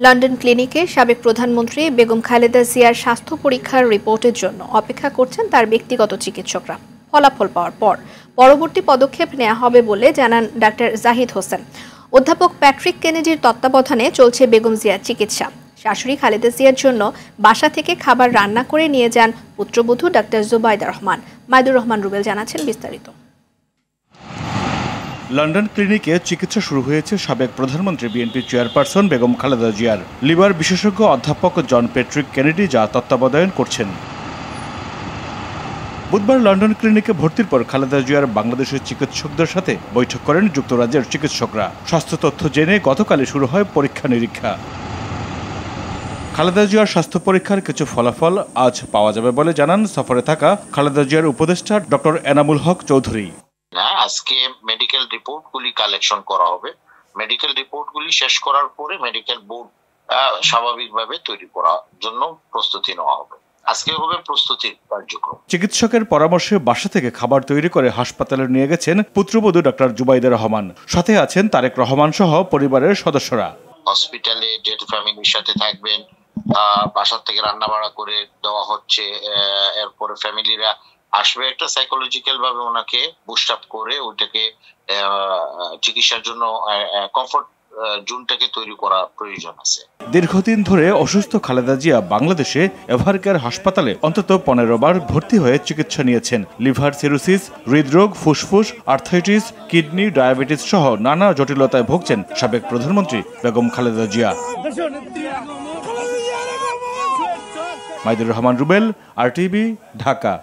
London ক্লিনিকে সাবেক প্রধানমন্ত্রী বেগম খালেদা জিয়ার স্বাস্থ্য পরীক্ষার রিপোর্টের জন্য অপেক্ষা করছেন তার ব্যক্তিগত চিকিৎসকরা। ফলাফল পাওয়ার পর পরবর্তী পদক্ষেপ নেওয়া হবে বলে জানান ডাক্তার জাহিদ হোসেন। অধ্যাপক প্যাট্রিক কেনেডির তত্ত্বাবধানে চলছে বেগম জিয়ার চিকিৎসা। শাশুড়ি খালেদা জিয়ার জন্য বাসা থেকে খাবার রান্না করে নিয়ে যান পুত্রবধূ ডাক্তার জুবাইদা রহমান। মাইদুর রহমান রুবেল জানাচ্ছেন বিস্তারিত। লন্ডন ক্লিনিকে চিকিৎসা শুরু হয়েছে সাবেক প্রধানমন্ত্রী বিএনপি চেয়ারপারসন বেগম খালেদা জিয়ার। লিভার বিশেষজ্ঞ অধ্যাপক জন প্যাট্রিক কেনেডি যা তত্ত্বাবধান করছেন। বুধবার লন্ডন ক্লিনিকে ভর্তির পর খালেদা জিয়ার বাংলাদেশের চিকিৎসকদের সাথে বৈঠক করেন যুক্তরাজ্যের চিকিৎসকরা। স্বাস্থ্য তথ্য জেনে গতকালই শুরু হয় পরীক্ষা নিরীক্ষা। খালেদা জিয়ার স্বাস্থ্য পরীক্ষার কিছু ফলাফল আজ পাওয়া যাবে বলে জানান সফরে থাকা খালেদা জিয়ার উপদেষ্টা ডক্টর এনামুল হক চৌধুরী। আজকে মেডিকেল রিপোর্টগুলি কালেকশন করা হবে। মেডিকেল রিপোর্টগুলি শেষ করার পরে মেডিকেল বোর্ড স্বাভাবিকভাবে তৈরি করার জন্য প্রস্তুতি নেওয়া হবে। আজকে হবে প্রস্তুতির কার্যক্রম। চিকিৎসকের পরামর্শে বাসা থেকে খাবার তৈরি করে হাসপাতালে নিয়ে গেছেন পুত্রবধূ ডক্টর জুবাইদা রহমান। সাথে আছেন তারেক রহমান সহ পরিবারের সদস্যরা। হসপিটালে ডেড ফ্যামিলির সাথে থাকবেন, বাসা থেকে রান্না বাড়া করে দেওয়া হচ্ছে। এরপরে ফ্যামিলিরা আসবে, একটা সাইকোলজিক্যাল ভাবে ওনাকে বুস্ট আপ করে ওইটাকে চিকিৎসার জন্য কমফোর্ট জোনটাকে তৈরি করা প্রয়োজন আছে। দীর্ঘদিন ধরে অসুস্থ খালেদা জিয়া বাংলাদেশে এভারকেয়ার হাসপাতালে অন্তত 15 বার ভর্তি হয়ে চিকিৎসা নিয়েছেন। লিভার সিরোসিস, হৃদরোগ, ফুসফুস, আর্থাইটিস, কিডনি, ডায়াবেটিস সহ নানা জটিলতায় ভুগছেন সাবেক প্রধানমন্ত্রী বেগম খালেদা জিয়া। মাইদুর রহমান রুবেল, RTV, ঢাকা।